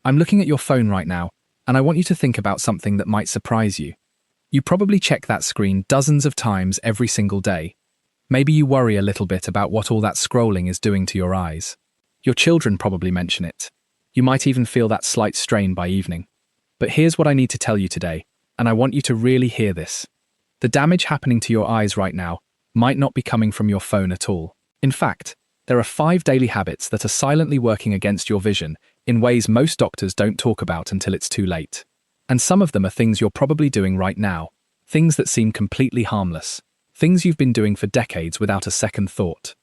I'm looking at your phone right now, and I want you to think about something that might surprise you. You probably check that screen dozens of times every single day. Maybe you worry a little bit about what all that scrolling is doing to your eyes. Your children probably mention it. You might even feel that slight strain by evening. But here's what I need to tell you today, and I want you to really hear this. The damage happening to your eyes right now might not be coming from your phone at all. In fact, there are 5 daily habits that are silently working against your vision in ways most doctors don't talk about until it's too late. And some of them are things you're probably doing right now, things that seem completely harmless, things you've been doing for decades without a second thought.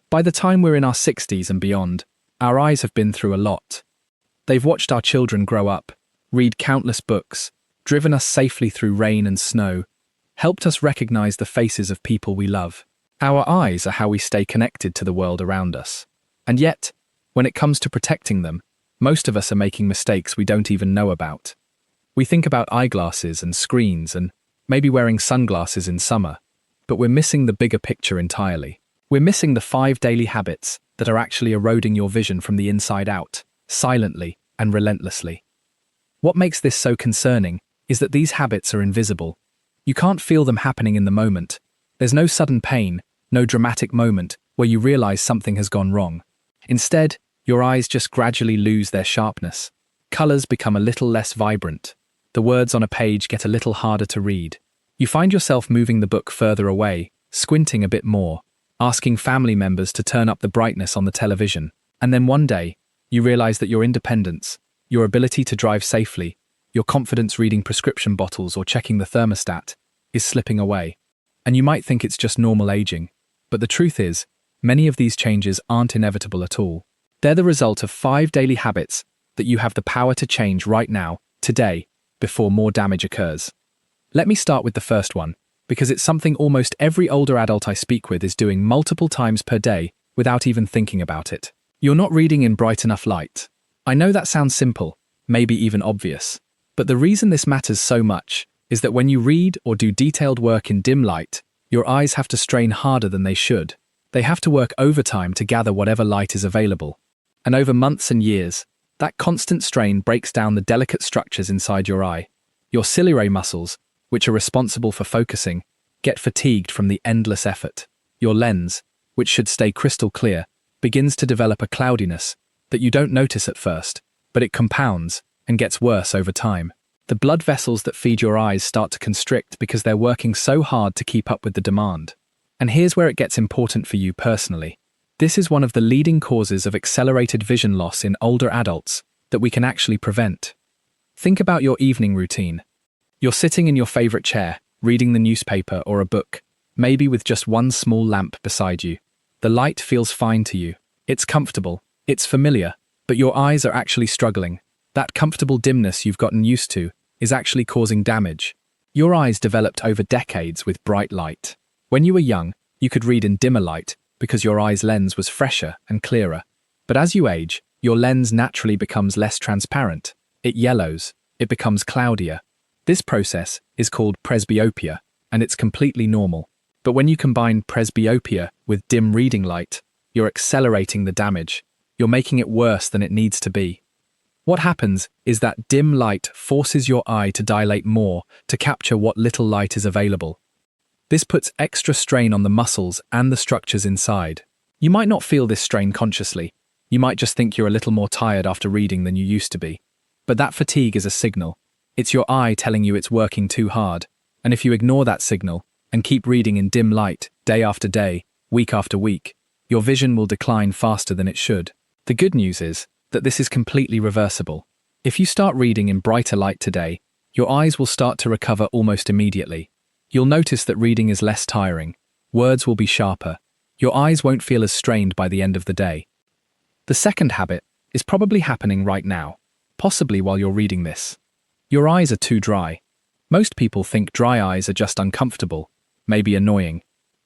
By the time we're in our 60s and beyond, our eyes have been through a lot. They've watched our children grow up, read countless books, driven us safely through rain and snow, helped us recognize the faces of people we love. Our eyes are how we stay connected to the world around us. And yet, when it comes to protecting them, most of us are making mistakes we don't even know about. We think about eyeglasses and screens and maybe wearing sunglasses in summer, but we're missing the bigger picture entirely. We're missing the 5 daily habits that are actually eroding your vision from the inside out, silently and relentlessly. What makes this so concerning is that these habits are invisible. You can't feel them happening in the moment. There's no sudden pain, no dramatic moment where you realize something has gone wrong. Instead, your eyes just gradually lose their sharpness. Colors become a little less vibrant. The words on a page get a little harder to read. You find yourself moving the book further away, squinting a bit more, asking family members to turn up the brightness on the television. And then one day, you realize that your independence, your ability to drive safely, your confidence reading prescription bottles or checking the thermostat, is slipping away. And you might think it's just normal aging, but the truth is, many of these changes aren't inevitable at all. They're the result of 5 daily habits that you have the power to change right now, today, before more damage occurs. Let me start with the first one, because it's something almost every older adult I speak with is doing multiple times per day without even thinking about it. You're not reading in bright enough light. I know that sounds simple, maybe even obvious, but the reason this matters so much is that when you read or do detailed work in dim light, your eyes have to strain harder than they should. They have to work overtime to gather whatever light is available. And over months and years, that constant strain breaks down the delicate structures inside your eye. Your ciliary muscles, which are responsible for focusing, get fatigued from the endless effort. Your lens, which should stay crystal clear, begins to develop a cloudiness that you don't notice at first, but it compounds and gets worse over time. The blood vessels that feed your eyes start to constrict because they're working so hard to keep up with the demand. And here's where it gets important for you personally. This is one of the leading causes of accelerated vision loss in older adults that we can actually prevent. Think about your evening routine. You're sitting in your favorite chair, reading the newspaper or a book, maybe with just one small lamp beside you. The light feels fine to you. It's comfortable. It's familiar. But your eyes are actually struggling. That comfortable dimness you've gotten used to is actually causing damage. Your eyes developed over decades with bright light. When you were young, you could read in dimmer light because your eye's lens was fresher and clearer. But as you age, your lens naturally becomes less transparent. It yellows. It becomes cloudier. This process is called presbyopia, and it's completely normal. But when you combine presbyopia with dim reading light, you're accelerating the damage. You're making it worse than it needs to be. What happens is that dim light forces your eye to dilate more to capture what little light is available. This puts extra strain on the muscles and the structures inside. You might not feel this strain consciously. You might just think you're a little more tired after reading than you used to be. But that fatigue is a signal. It's your eye telling you it's working too hard. And if you ignore that signal and keep reading in dim light, day after day, week after week, your vision will decline faster than it should. The good news is that this is completely reversible. If you start reading in brighter light today, your eyes will start to recover almost immediately. You'll notice that reading is less tiring. Words will be sharper. Your eyes won't feel as strained by the end of the day. The second habit is probably happening right now, possibly while you're reading this. Your eyes are too dry. Most people think dry eyes are just uncomfortable, maybe annoying.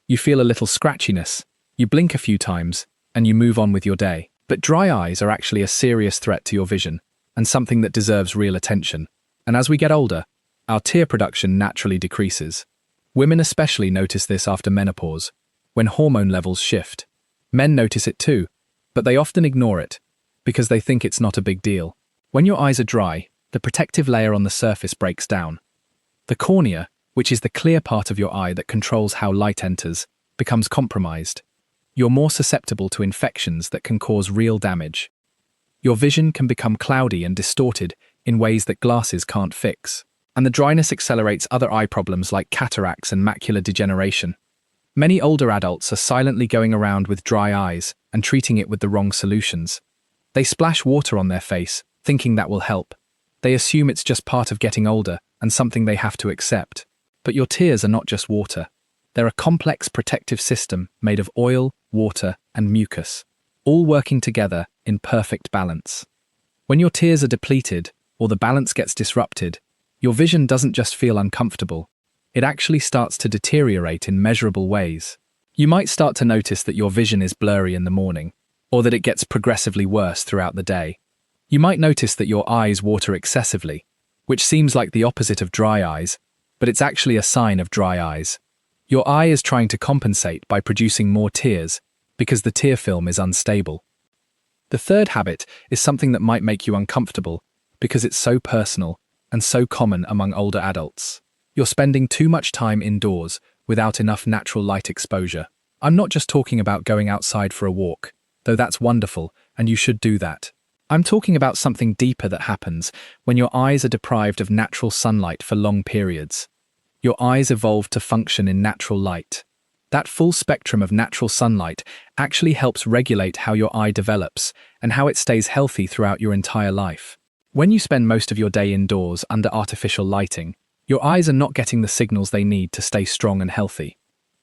You feel a little scratchiness, you blink a few times, and you move on with your day. But dry eyes are actually a serious threat to your vision, and something that deserves real attention. And as we get older, our tear production naturally decreases. Women especially notice this after menopause, when hormone levels shift. Men notice it too, but they often ignore it, because they think it's not a big deal. When your eyes are dry, the protective layer on the surface breaks down. The cornea, which is the clear part of your eye that controls how light enters, becomes compromised. You're more susceptible to infections that can cause real damage. Your vision can become cloudy and distorted in ways that glasses can't fix. And the dryness accelerates other eye problems like cataracts and macular degeneration. Many older adults are silently going around with dry eyes and treating it with the wrong solutions. They splash water on their face, thinking that will help. They assume it's just part of getting older and something they have to accept. But your tears are not just water. They're a complex protective system made of oil, water, and mucus, all working together in perfect balance. When your tears are depleted or the balance gets disrupted, your vision doesn't just feel uncomfortable. It actually starts to deteriorate in measurable ways. You might start to notice that your vision is blurry in the morning, or that it gets progressively worse throughout the day. You might notice that your eyes water excessively, which seems like the opposite of dry eyes, but it's actually a sign of dry eyes. Your eye is trying to compensate by producing more tears because the tear film is unstable. The third habit is something that might make you uncomfortable because it's so personal and so common among older adults. You're spending too much time indoors without enough natural light exposure. I'm not just talking about going outside for a walk, though that's wonderful and you should do that. I'm talking about something deeper that happens when your eyes are deprived of natural sunlight for long periods. Your eyes evolved to function in natural light. That full spectrum of natural sunlight actually helps regulate how your eye develops and how it stays healthy throughout your entire life. When you spend most of your day indoors under artificial lighting, your eyes are not getting the signals they need to stay strong and healthy.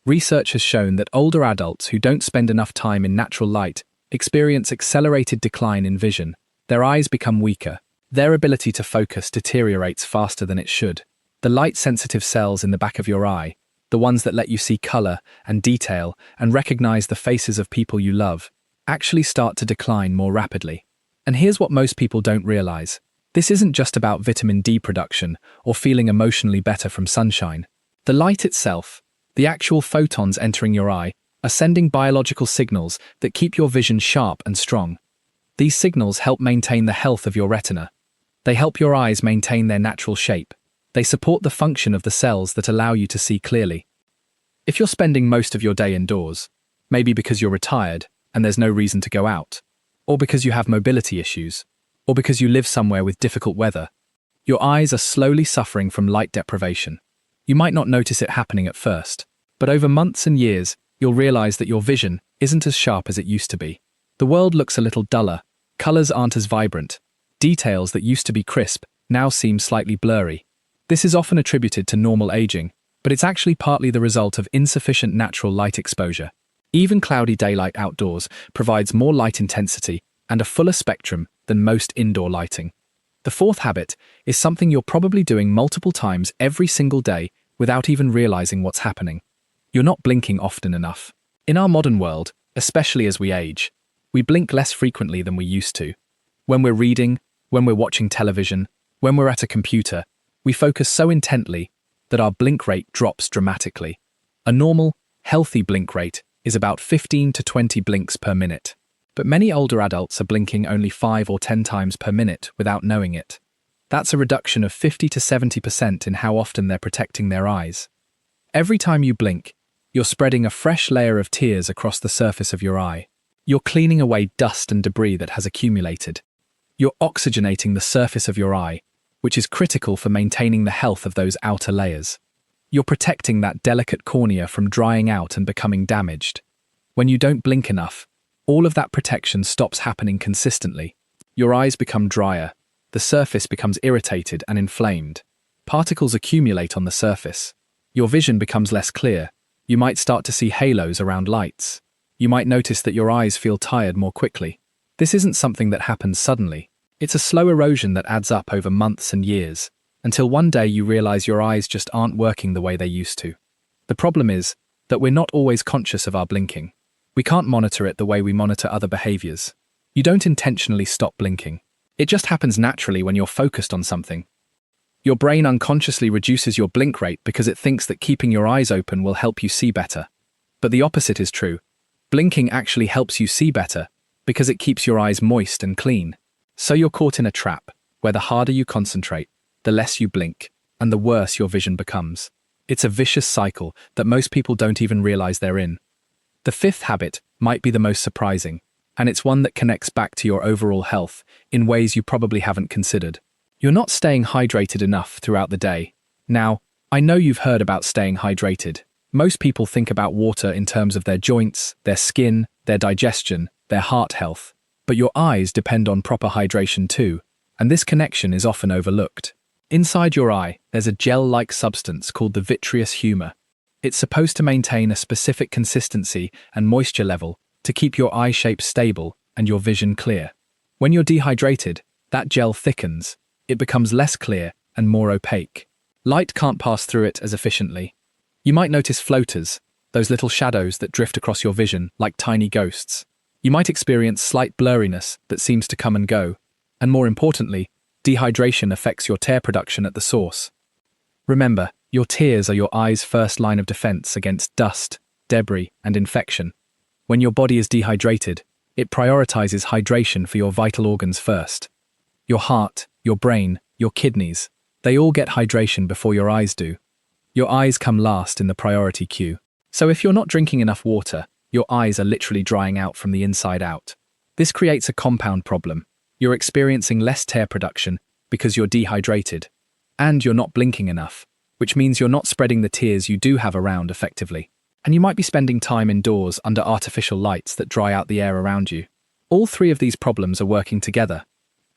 Research has shown that older adults who don't spend enough time in natural light experience accelerated decline in vision. Their eyes become weaker. Their ability to focus deteriorates faster than it should. The light-sensitive cells in the back of your eye, the ones that let you see color and detail and recognize the faces of people you love, actually start to decline more rapidly. And here's what most people don't realize. This isn't just about vitamin D production or feeling emotionally better from sunshine. The light itself, the actual photons entering your eye, are sending biological signals that keep your vision sharp and strong. These signals help maintain the health of your retina. They help your eyes maintain their natural shape. They support the function of the cells that allow you to see clearly. If you're spending most of your day indoors, maybe because you're retired and there's no reason to go out, or because you have mobility issues, or because you live somewhere with difficult weather, your eyes are slowly suffering from light deprivation. You might not notice it happening at first, but over months and years, you'll realize that your vision isn't as sharp as it used to be. The world looks a little duller, colors aren't as vibrant, details that used to be crisp now seem slightly blurry. This is often attributed to normal aging, but it's actually partly the result of insufficient natural light exposure. Even cloudy daylight outdoors provides more light intensity and a fuller spectrum than most indoor lighting. The fourth habit is something you're probably doing multiple times every single day without even realizing what's happening. You're not blinking often enough. In our modern world, especially as we age, we blink less frequently than we used to. When we're reading, when we're watching television, when we're at a computer, we focus so intently that our blink rate drops dramatically. A normal, healthy blink rate is about 15 to 20 blinks per minute. But many older adults are blinking only 5 or 10 times per minute without knowing it. That's a reduction of 50 to 70% in how often they're protecting their eyes. Every time you blink, you're spreading a fresh layer of tears across the surface of your eye. You're cleaning away dust and debris that has accumulated. You're oxygenating the surface of your eye, which is critical for maintaining the health of those outer layers. You're protecting that delicate cornea from drying out and becoming damaged. When you don't blink enough, all of that protection stops happening consistently. Your eyes become drier, the surface becomes irritated and inflamed. Particles accumulate on the surface. Your vision becomes less clear. You might start to see halos around lights. You might notice that your eyes feel tired more quickly. This isn't something that happens suddenly. It's a slow erosion that adds up over months and years, until one day you realize your eyes just aren't working the way they used to. The problem is that we're not always conscious of our blinking. We can't monitor it the way we monitor other behaviors. You don't intentionally stop blinking. It just happens naturally when you're focused on something. Your brain unconsciously reduces your blink rate because it thinks that keeping your eyes open will help you see better. But the opposite is true. Blinking actually helps you see better because it keeps your eyes moist and clean. So you're caught in a trap. where the harder you concentrate, the less you blink, and the worse your vision becomes. It's a vicious cycle that most people don't even realize they're in. The fifth habit might be the most surprising, and it's one that connects back to your overall health in ways you probably haven't considered. You're not staying hydrated enough throughout the day. Now, I know you've heard about staying hydrated. Most people think about water in terms of their joints, their skin, their digestion, their heart health. But your eyes depend on proper hydration too, and this connection is often overlooked. Inside your eye, there's a gel-like substance called the vitreous humor. It's supposed to maintain a specific consistency and moisture level to keep your eye shape stable and your vision clear. When you're dehydrated, that gel thickens. It becomes less clear and more opaque. Light can't pass through it as efficiently. You might notice floaters, those little shadows that drift across your vision like tiny ghosts. You might experience slight blurriness that seems to come and go. And more importantly, dehydration affects your tear production at the source. Remember, your tears are your eye's first line of defense against dust, debris, and infection. When your body is dehydrated, it prioritizes hydration for your vital organs first. Your heart, your brain, your kidneys, they all get hydration before your eyes do. Your eyes come last in the priority queue. So if you're not drinking enough water, your eyes are literally drying out from the inside out. This creates a compound problem. You're experiencing less tear production because you're dehydrated, and you're not blinking enough, which means you're not spreading the tears you do have around effectively. And you might be spending time indoors under artificial lights that dry out the air around you. All three of these problems are working together.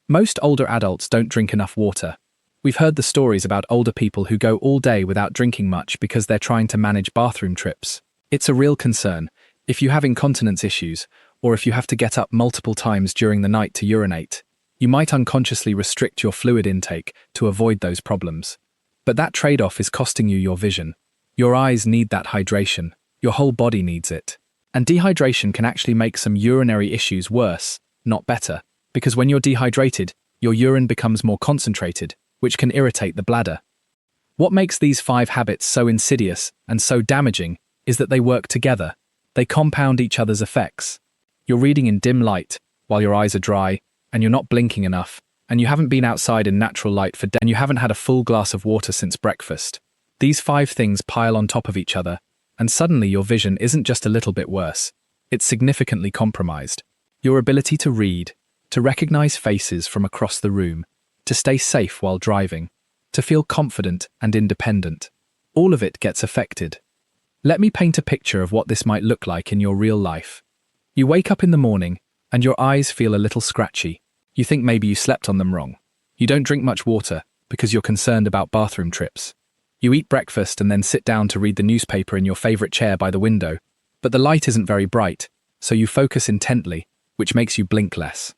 Most older adults don't drink enough water. We've heard the stories about older people who go all day without drinking much because they're trying to manage bathroom trips. It's a real concern. If you have incontinence issues, or if you have to get up multiple times during the night to urinate, you might unconsciously restrict your fluid intake to avoid those problems. But that trade-off is costing you your vision. Your eyes need that hydration. Your whole body needs it. And dehydration can actually make some urinary issues worse, not better, because when you're dehydrated, your urine becomes more concentrated, which can irritate the bladder. What makes these 5 habits so insidious and so damaging is that they work together. They compound each other's effects. You're reading in dim light while your eyes are dry, and you're not blinking enough, and you haven't been outside in natural light for days, and you haven't had a full glass of water since breakfast. These 5 things pile on top of each other, and suddenly your vision isn't just a little bit worse. It's significantly compromised. Your ability to read, to recognize faces from across the room, to stay safe while driving, to feel confident and independent. All of it gets affected. Let me paint a picture of what this might look like in your real life. You wake up in the morning, and your eyes feel a little scratchy. You think maybe you slept on them wrong. You don't drink much water because you're concerned about bathroom trips. You eat breakfast and then sit down to read the newspaper in your favorite chair by the window, but the light isn't very bright, so you focus intently, which makes you blink less.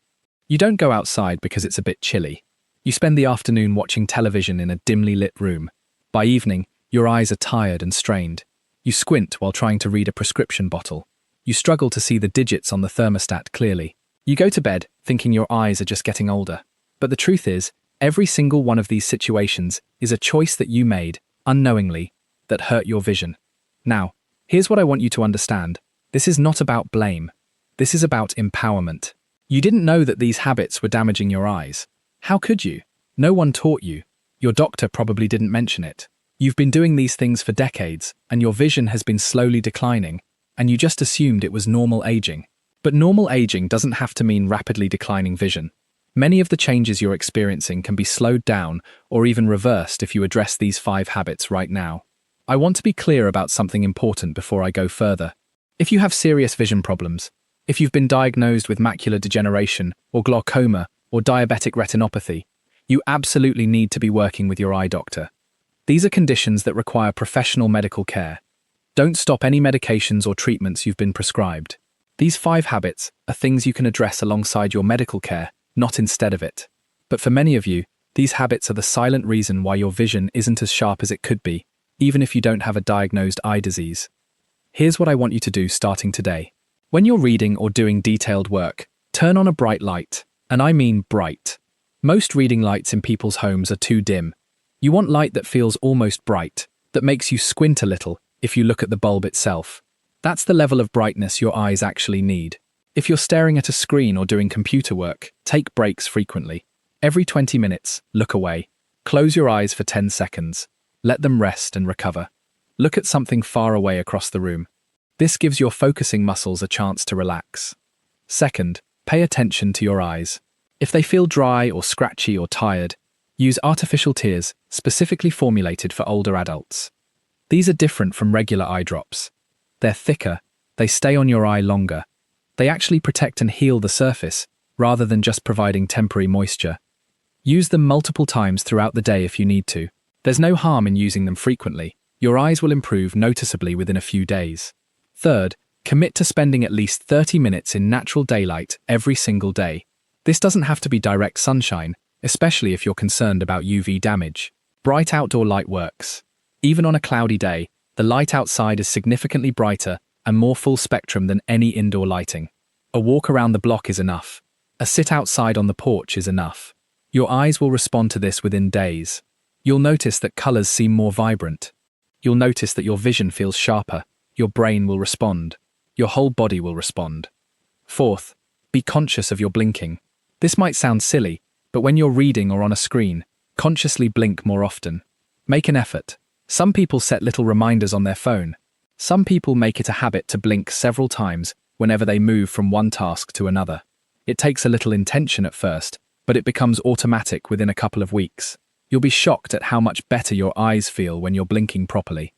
You don't go outside because it's a bit chilly. You spend the afternoon watching television in a dimly lit room. By evening, your eyes are tired and strained. You squint while trying to read a prescription bottle. You struggle to see the digits on the thermostat clearly. You go to bed thinking your eyes are just getting older. But the truth is, every single one of these situations is a choice that you made, unknowingly, that hurt your vision. Now, here's what I want you to understand. This is not about blame. This is about empowerment. You didn't know that these habits were damaging your eyes. How could you? No one taught you. Your doctor probably didn't mention it. You've been doing these things for decades, and your vision has been slowly declining, and you just assumed it was normal aging. But normal aging doesn't have to mean rapidly declining vision. Many of the changes you're experiencing can be slowed down or even reversed if you address these 5 habits right now. I want to be clear about something important before I go further. If you have serious vision problems, if you've been diagnosed with macular degeneration or glaucoma or diabetic retinopathy, you absolutely need to be working with your eye doctor. These are conditions that require professional medical care. Don't stop any medications or treatments you've been prescribed. These 5 habits are things you can address alongside your medical care, not instead of it. But for many of you, these habits are the silent reason why your vision isn't as sharp as it could be, even if you don't have a diagnosed eye disease. Here's what I want you to do starting today. When you're reading or doing detailed work, turn on a bright light. And I mean bright. Most reading lights in people's homes are too dim. You want light that feels almost bright, that makes you squint a little if you look at the bulb itself. That's the level of brightness your eyes actually need. If you're staring at a screen or doing computer work, take breaks frequently. Every 20 minutes, look away. Close your eyes for 10 seconds. Let them rest and recover. Look at something far away across the room. This gives your focusing muscles a chance to relax. Second, pay attention to your eyes. If they feel dry or scratchy or tired, use artificial tears specifically formulated for older adults. These are different from regular eye drops. They're thicker, they stay on your eye longer. They actually protect and heal the surface, rather than just providing temporary moisture. Use them multiple times throughout the day if you need to. There's no harm in using them frequently. Your eyes will improve noticeably within a few days. Third, commit to spending at least 30 minutes in natural daylight every single day. This doesn't have to be direct sunshine, especially if you're concerned about UV damage. Bright outdoor light works. Even on a cloudy day, the light outside is significantly brighter and more full spectrum than any indoor lighting. A walk around the block is enough. A sit outside on the porch is enough. Your eyes will respond to this within days. You'll notice that colors seem more vibrant. You'll notice that your vision feels sharper. Your brain will respond. Your whole body will respond. Fourth, be conscious of your blinking. This might sound silly, but when you're reading or on a screen, consciously blink more often. Make an effort. Some people set little reminders on their phone. Some people make it a habit to blink several times whenever they move from one task to another. It takes a little intention at first, but it becomes automatic within a couple of weeks. You'll be shocked at how much better your eyes feel when you're blinking properly.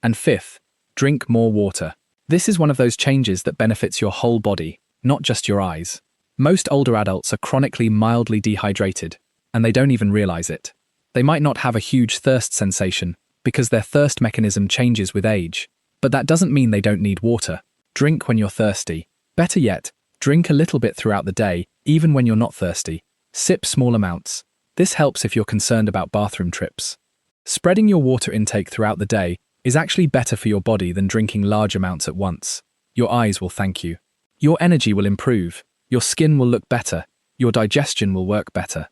And fifth, drink more water. This is one of those changes that benefits your whole body, not just your eyes. Most older adults are chronically mildly dehydrated, and they don't even realize it. They might not have a huge thirst sensation because their thirst mechanism changes with age, but that doesn't mean they don't need water. Drink when you're thirsty. Better yet, drink a little bit throughout the day, even when you're not thirsty. Sip small amounts. This helps if you're concerned about bathroom trips. Spreading your water intake throughout the day is actually better for your body than drinking large amounts at once. Your eyes will thank you. Your energy will improve. Your skin will look better. Your digestion will work better.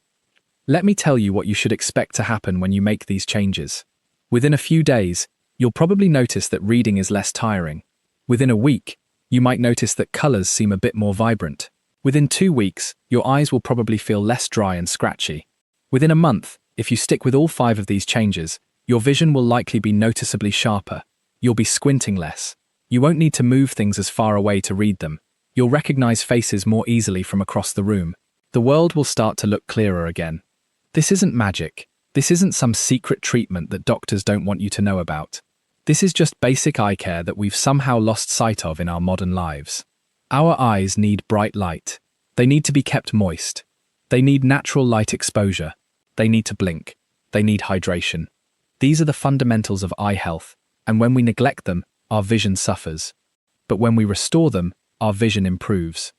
Let me tell you what you should expect to happen when you make these changes. Within a few days, you'll probably notice that reading is less tiring. Within a week, you might notice that colors seem a bit more vibrant. Within 2 weeks, your eyes will probably feel less dry and scratchy. Within a month, if you stick with all 5 of these changes, your vision will likely be noticeably sharper. You'll be squinting less. You won't need to move things as far away to read them. You'll recognize faces more easily from across the room. The world will start to look clearer again. This isn't magic. This isn't some secret treatment that doctors don't want you to know about. This is just basic eye care that we've somehow lost sight of in our modern lives. Our eyes need bright light. They need to be kept moist. They need natural light exposure. They need to blink. They need hydration. These are the fundamentals of eye health, and when we neglect them, our vision suffers. But when we restore them, our vision improves.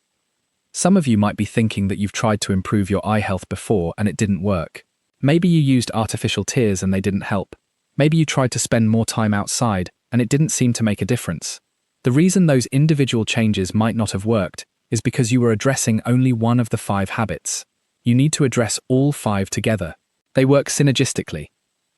Some of you might be thinking that you've tried to improve your eye health before and it didn't work. Maybe you used artificial tears and they didn't help. Maybe you tried to spend more time outside and it didn't seem to make a difference. The reason those individual changes might not have worked is because you were addressing only one of the 5 habits. You need to address all 5 together. They work synergistically.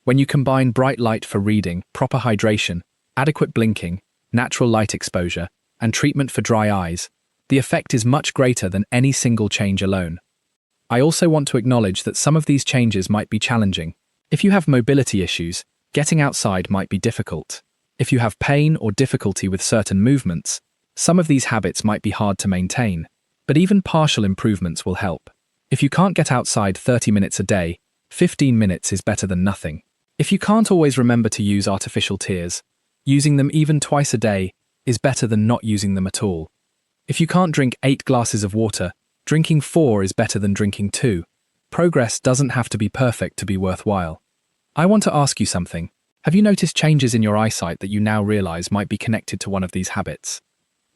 When you combine bright light for reading, proper hydration, adequate blinking, natural light exposure, and treatment for dry eyes, the effect is much greater than any single change alone. I also want to acknowledge that some of these changes might be challenging. If you have mobility issues, getting outside might be difficult. If you have pain or difficulty with certain movements, some of these habits might be hard to maintain, but even partial improvements will help. If you can't get outside 30 minutes a day, 15 minutes is better than nothing. If you can't always remember to use artificial tears, using them even twice a day is better than not using them at all. If you can't drink 8 glasses of water, drinking 4 is better than drinking 2. Progress doesn't have to be perfect to be worthwhile. I want to ask you something. Have you noticed changes in your eyesight that you now realize might be connected to one of these habits?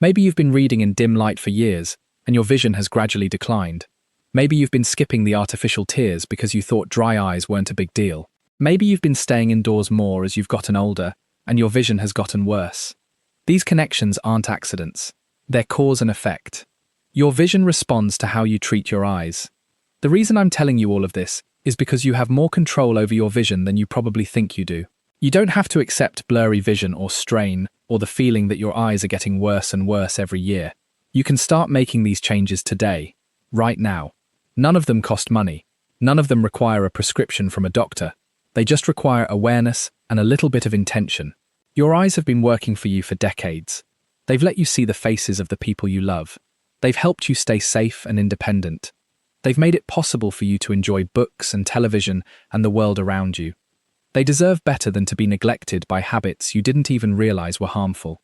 Maybe you've been reading in dim light for years, and your vision has gradually declined. Maybe you've been skipping the artificial tears because you thought dry eyes weren't a big deal. Maybe you've been staying indoors more as you've gotten older, and your vision has gotten worse. These connections aren't accidents. They're cause and effect. Your vision responds to how you treat your eyes. The reason I'm telling you all of this is because you have more control over your vision than you probably think you do. You don't have to accept blurry vision or strain or the feeling that your eyes are getting worse and worse every year. You can start making these changes today, right now. None of them cost money. None of them require a prescription from a doctor. They just require awareness and a little bit of intention. Your eyes have been working for you for decades. They've let you see the faces of the people you love. They've helped you stay safe and independent. They've made it possible for you to enjoy books and television and the world around you. They deserve better than to be neglected by habits you didn't even realize were harmful.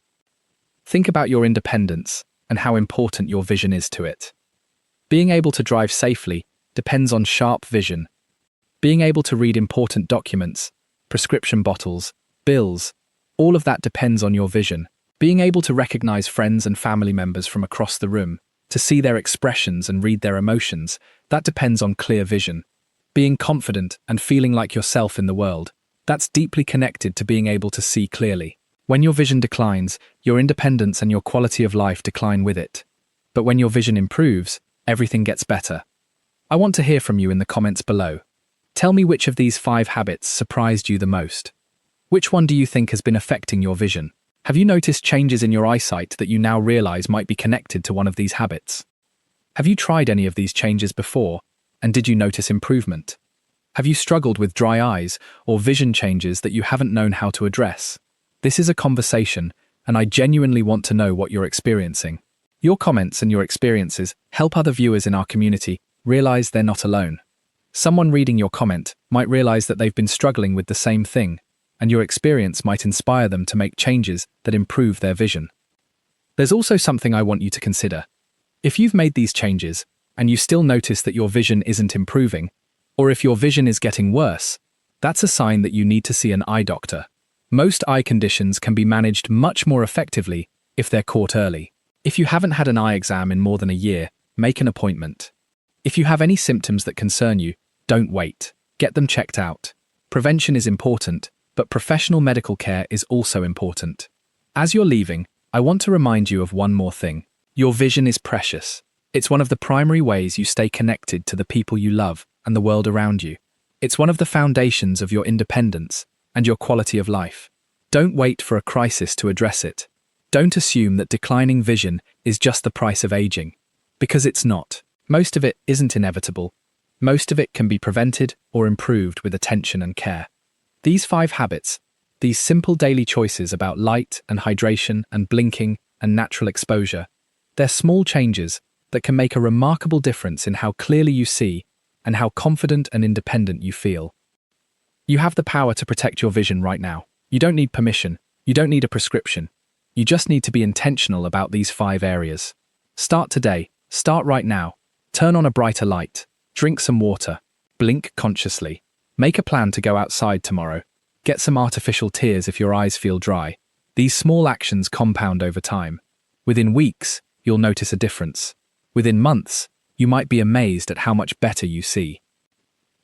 Think about your independence and how important your vision is to it. Being able to drive safely depends on sharp vision. Being able to read important documents, prescription bottles, bills, all of that depends on your vision. Being able to recognize friends and family members from across the room, to see their expressions and read their emotions, that depends on clear vision. Being confident and feeling like yourself in the world, that's deeply connected to being able to see clearly. When your vision declines, your independence and your quality of life decline with it. But when your vision improves, everything gets better. I want to hear from you in the comments below. Tell me which of these 5 habits surprised you the most. Which one do you think has been affecting your vision? Have you noticed changes in your eyesight that you now realize might be connected to one of these habits? Have you tried any of these changes before, and did you notice improvement? Have you struggled with dry eyes or vision changes that you haven't known how to address? This is a conversation, and I genuinely want to know what you're experiencing. Your comments and your experiences help other viewers in our community realize they're not alone. Someone reading your comment might realize that they've been struggling with the same thing, and your experience might inspire them to make changes that improve their vision. There's also something I want you to consider. If you've made these changes, and you still notice that your vision isn't improving, or if your vision is getting worse, that's a sign that you need to see an eye doctor. Most eye conditions can be managed much more effectively if they're caught early. If you haven't had an eye exam in more than a year, make an appointment. If you have any symptoms that concern you, don't wait. Get them checked out. Prevention is important, but professional medical care is also important. As you're leaving, I want to remind you of one more thing. Your vision is precious. It's one of the primary ways you stay connected to the people you love and the world around you. It's one of the foundations of your independence and your quality of life. Don't wait for a crisis to address it. Don't assume that declining vision is just the price of aging, because it's not. Most of it isn't inevitable. Most of it can be prevented or improved with attention and care. These 5 habits, these simple daily choices about light and hydration and blinking and natural exposure, they're small changes that can make a remarkable difference in how clearly you see and how confident and independent you feel. You have the power to protect your vision right now. You don't need permission. You don't need a prescription. You just need to be intentional about these 5 areas. Start today. Start right now. Turn on a brighter light. Drink some water. Blink consciously. Make a plan to go outside tomorrow. Get some artificial tears if your eyes feel dry. These small actions compound over time. Within weeks, you'll notice a difference. Within months, you might be amazed at how much better you see.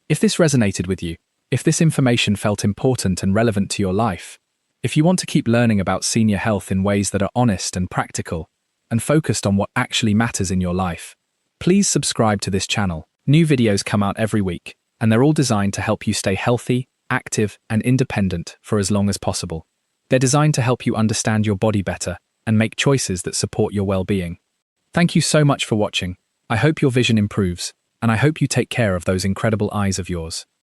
If this resonated with you, if this information felt important and relevant to your life, if you want to keep learning about senior health in ways that are honest and practical, and focused on what actually matters in your life, please subscribe to this channel. New videos come out every week, and they're all designed to help you stay healthy, active, and independent for as long as possible. They're designed to help you understand your body better and make choices that support your well-being. Thank you so much for watching. I hope your vision improves, and I hope you take care of those incredible eyes of yours.